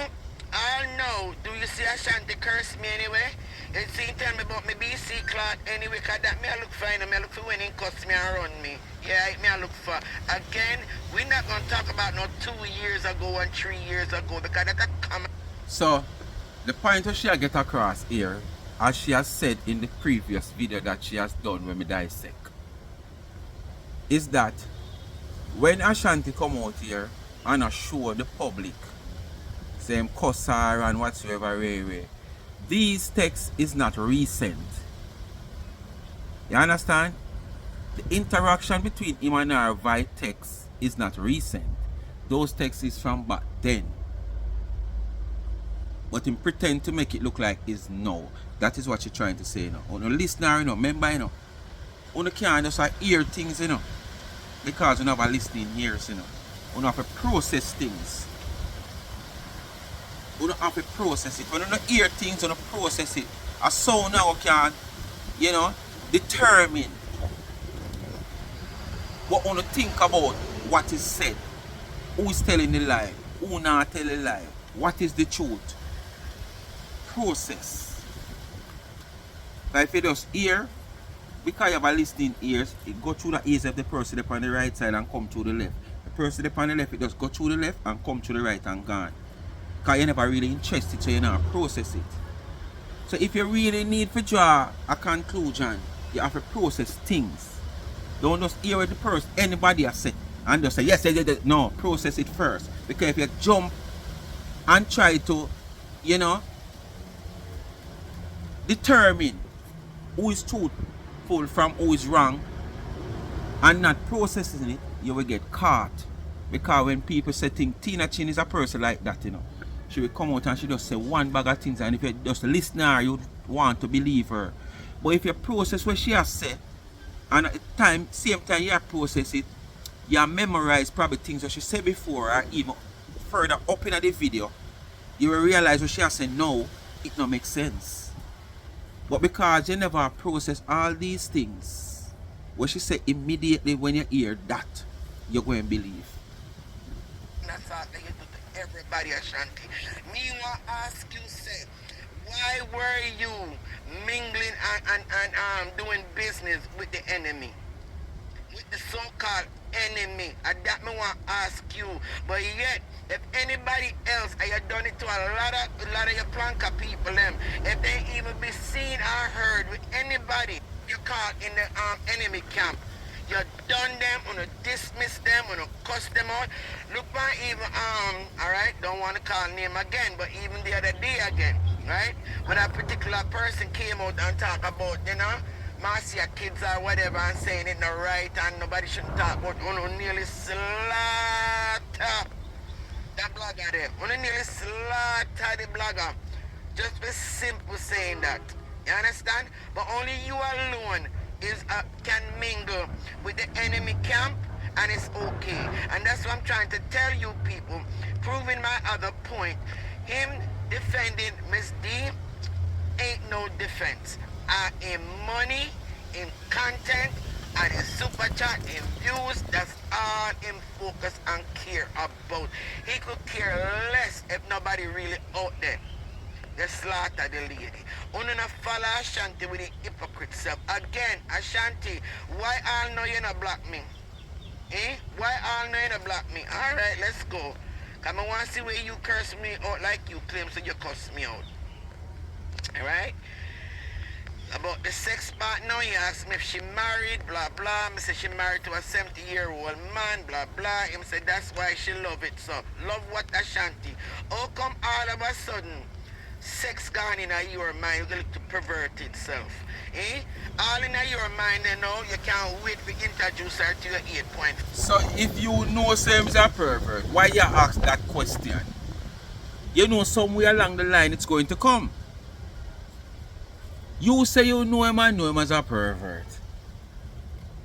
I know. Do you see Ashanti curse me anyway? You see, tell me about my BC clock anyway, because that me I look fine, and me I look for when he cuss me and run me. Yeah, me I look for. Again, we're not going to talk about no 2 years ago and 3 years ago, because that come. So, the point that she get across here, as she has said in the previous video that she has done when we dissect, is that when Ashanti come out here and show the public, same cuss her and whatsoever, these texts is not recent. You understand? The interaction between him and her via text is not recent. Those texts is from back then. But him pretend to make it look like it's now. That is what you're trying to say, you know. On a listener, you know, remember, you know, you can't just hear things, you know. Because you have a listening ears, you know. You have to process things. You don't have to process it. When you don't hear things, you don't process it. A sound now can, you know, determine what you think about what is said. Who is telling the lie? Who not telling the lie? What is the truth? Process. But if you just hear, because you have a listening ears, it go through the ears of the person on the right side and come through the left. The person on the left, it just go through the left and come to the right and gone. Because you're never really interested, so you not process it. So if you really need to draw a conclusion, you have to process things. Don't just hear what the person, anybody has said, and just say, yes, yes, yes. No, process it first. Because if you jump and try to, you know, determine who is truthful from who is wrong, and not processing it, you will get caught. Because when people say things, Tina Chin is a person like that, you know. She will come out and she just say one bag of things, and if you just listen to her, you want to believe her. But if you process what she has said, and at the same time you process it, you memorize probably things that she said before, or even further up in the video, you will realize what she has said now, it don't make sense. But because you never process all these things, what she said immediately when you hear that, you're going to believe. That's all that you do to everybody, Ashanti. Me want to ask you, say, why were you mingling and doing business with the enemy? With the so-called enemy? And that me want to ask you. But yet, if anybody else, I have done it to a lot of your planka people, them, if they even be seen or heard with anybody you caught in the enemy camp, You done them, wanna dismiss them, wanna cuss them out. Look man, even alright, don't wanna call name again, but even the other day again, right? When a particular person came out and talk about, Marcia kids or whatever and saying it not right and nobody shouldn't talk about nearly slaughter that blogger there. Nearly slaughter the blogger. Just for simple saying that. You understand? But only you alone can mingle with the enemy camp and it's okay. And that's what I'm trying to tell you people. Proving my other point. Him defending Miss D ain't no defense. In money, in content, and in super chat, in views, that's all him focus and care about. He could care less if nobody really out there. They slaughter the lady. Only not follow Ashanti with the hypocrite self. Again, Ashanti, why all know you not block me? Why all know you not block me? Alright, let's go. Come I want to see where you curse me out like you claim so you cuss me out. Alright? About the sex part now, he asked me if she married, blah blah. I said she married to a 70-year-old man, blah blah. Him said that's why she love it so. Love what Ashanti. How come all of a sudden sex gone in your mind, you look to pervert itself? All in your mind, you can't wait to introduce her to your 8 point. So if you know Sam's a pervert, why you ask that question? You know somewhere along the line it's going to come. You say you know him and know him as a pervert.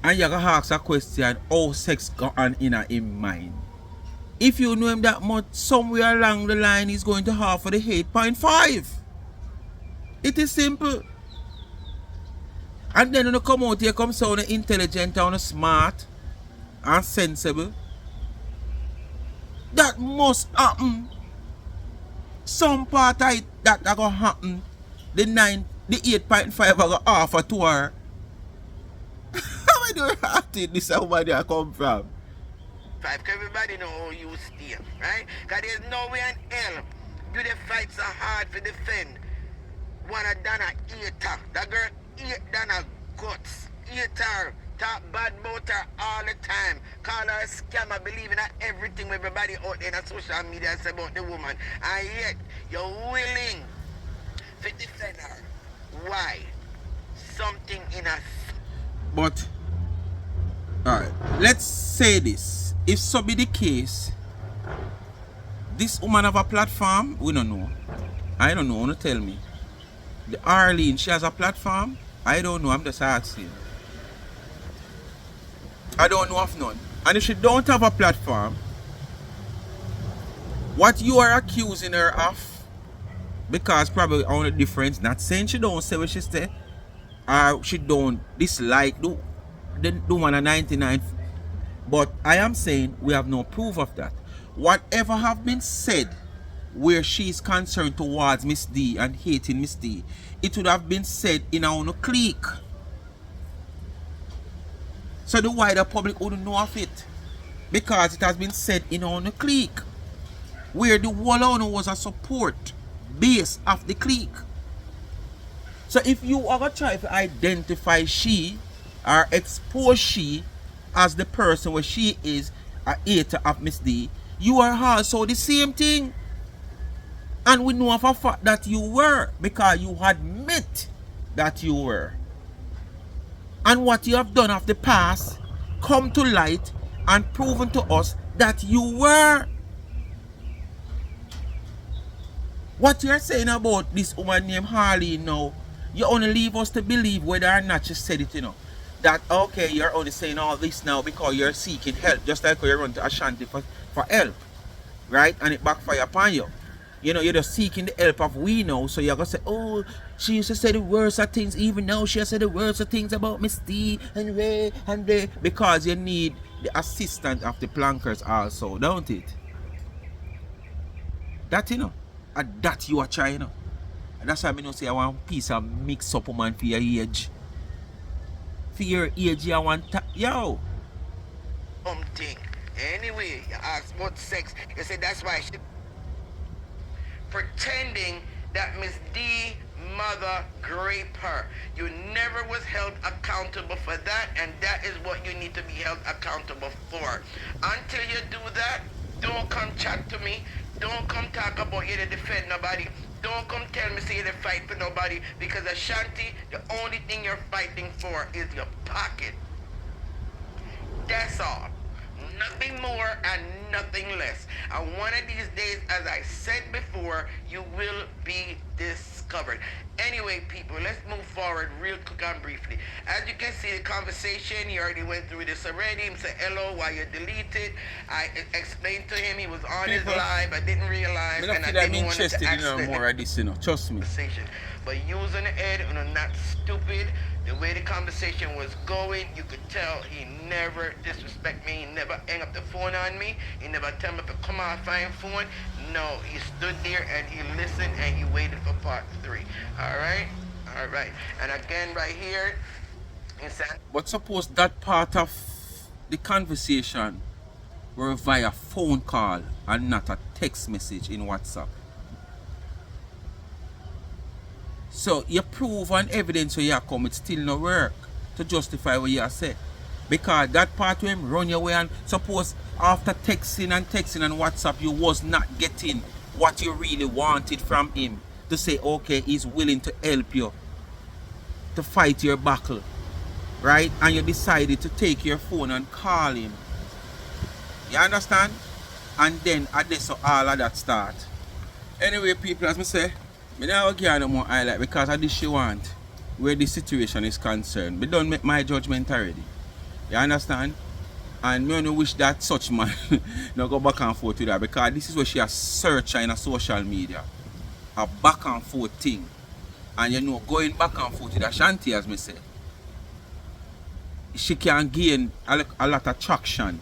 And you gotta ask a question, how sex got on in his mind. If you know him that much, somewhere along the line he's going to have for the 8.5. It is simple. And then when you come out here, come sound intelligent and smart and sensible. That must happen. Some part of it that gonna happen. The 8.5 are gonna offer to her. How do you think this somebody I come from? Everybody know how you stay, right? Because there's no way in hell do the fight so hard for defend. One of done a eater. That girl eat than a guts. Eat her. Talk bad about her all the time. Call her a scammer, believing that everything everybody out there in social media says about the woman. And yet, you're willing to defend her. Why? Something in us. But, alright, let's say this. If so be the case, this woman have a platform, we don't know. I don't know, wanna tell me. The Arlene, she has a platform? I don't know, I'm just asking. I don't know of none. And if she don't have a platform, what you are accusing her of, because probably only difference, not saying she don't say what she say, or she don't dislike the one at 99, but I am saying we have no proof of that. Whatever have been said where she is concerned towards Miss D and hating Miss D, it would have been said in our own clique. So the wider public wouldn't know of it, because it has been said in our own clique, where the whole owner was a support base of the clique. So if you are going to try to identify she or expose she as the person where she is a hater of Miss D, you are also the same thing. And we know of a fact that you were, because you admit that you were. And what you have done of the past come to light and proven to us that you were. What you're saying about this woman named Harley now, you only leave us to believe whether or not she said it, that okay, you're only saying all this now because you're seeking help, just like when you run to Ashanti for help, right? And it backfire upon you. You're just seeking the help of we know, so you're gonna say, oh, she used to say the worst of things, even now she has said the worst of things about Miss D and Ray and Ray, because you need the assistance of the plankers also, don't it? That and that you are trying, And that's why I say I want a piece of mix up man for your age. For your age, you want yo. Something. Anyway, you ask about sex. You say that's why she pretending that Miss D mother grape her. You never was held accountable for that, and that is what you need to be held accountable for. Until you do that, don't come chat to me. Don't come talk about you to defend nobody. Don't come tell me say you to fight for nobody, because Ashanti, the only thing you're fighting for is your pocket. That's all. Nothing more and nothing less. And one of these days, as I said before, you will be discovered. Anyway, people, let's move forward real quick and briefly. As you can see, the conversation, he already went through this already. He said, hello, why you deleted. I explained to him he was on his live. I didn't realize, and I didn't want to accident more of this, trust me. But using the head, not stupid. The way the conversation was going, you could tell he never disrespect me. He never hang up the phone on me. He never tell me to come off my phone. No, he stood there and he listened and he waited for part 3. All right? All right. And again, right here, but suppose that part of the conversation were via phone call and not a text message in WhatsApp. So you prove and evidence where you come, it still no work to justify what you say. Because that part of him run your way, and suppose after texting and WhatsApp you was not getting what you really wanted from him, to say okay, he's willing to help you to fight your battle, right? And you decided to take your phone and call him. You understand? And then at this so all of that start. Anyway, people, as I say, I don't give no more highlight because of this she want where the situation is concerned. But don't make my judgment already. You understand? And I don't wish that such man no go back and forth with her, because this is what she has searched in a social media. A back and forth thing. And going back and forth with Ashanti, as me say, she can gain a lot of traction,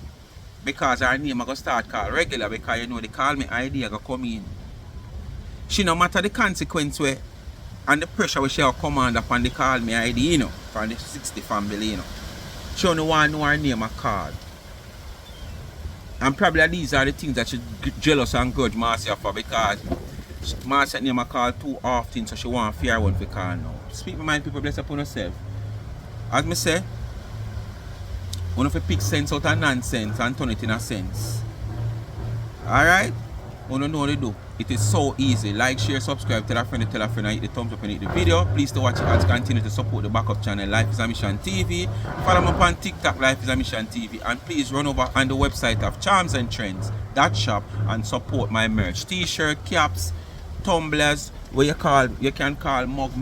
because her name I go start call regular, because they call me ID I go come in. She no matter the consequence way and the pressure we shall come under upon the call me ID, from the 60 family, She only want to know her name a call. And probably these are the things that she jealous and grudge Marcia for, because Marcia name a call too often, so she want fear one for call now. Speak my mind, people, bless upon yourself. As me say, one of the pick sense out of nonsense and turn it in a sense. Alright? You know what they do. It is so easy. Like, share, subscribe, tell a friend, and hit the thumbs up and hit the video. Please to watch it as continue to support the backup channel Life is a Mission TV. Follow me up on TikTok, Life is a Mission TV. And please run over on the website of Charms and Trends, that shop, and support my merch. T-shirt, caps, tumblers, where you can call mug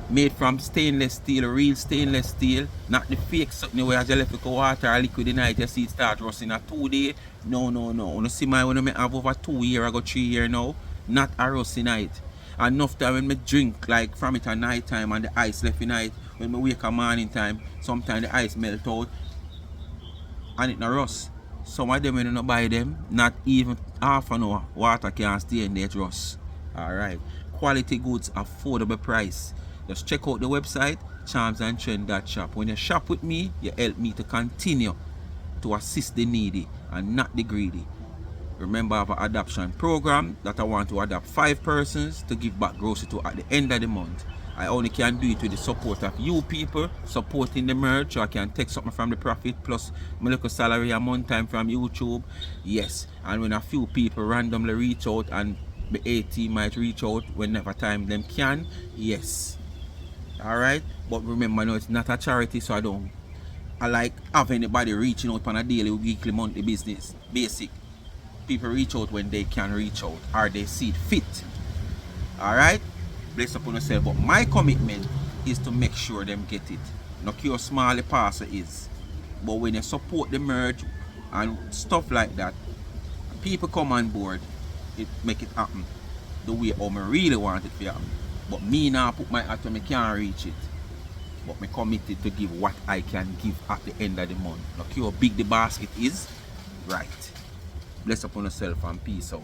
made from stainless steel, real stainless steel, not the fake something where you left with water or liquid in night, you see it start rusting a 2 day. No. You see my when I have over 2 years, I got 3 years now, not a rusty night. Enough time when I drink, like from it at night time and the ice left in night, when I wake up morning time, sometimes the ice melt out and it not rust. Some of them when you don't buy them, not even half an hour, water can stay in there, it rust. Alright. Quality goods, affordable price. Just check out the website, charmsandtrend.shop. When you shop with me, you help me to continue to assist the needy and not the greedy. Remember, I have an adoption program that I want to adopt 5 persons to give back grocery to at the end of the month. I only can do it with the support of you people supporting the merch, so I can take something from the profit plus my little salary a month time from YouTube. Yes, and when a few people randomly reach out and the A team might reach out whenever time them can, yes. Alright, but remember, no, it's not a charity, so I like have anybody reaching out on a daily, weekly, monthly business. Basic. People reach out when they can reach out or they see it fit. Alright? Bless upon yourself. But my commitment is to make sure them get it. Not how small the parcel is. But when you support the merge and stuff like that, people come on board, it make it happen the way I really want it to happen. But me now put my heart when I can't reach it. But me committed to give what I can give at the end of the month. Look how big the basket is. Right. Bless upon yourself and peace out.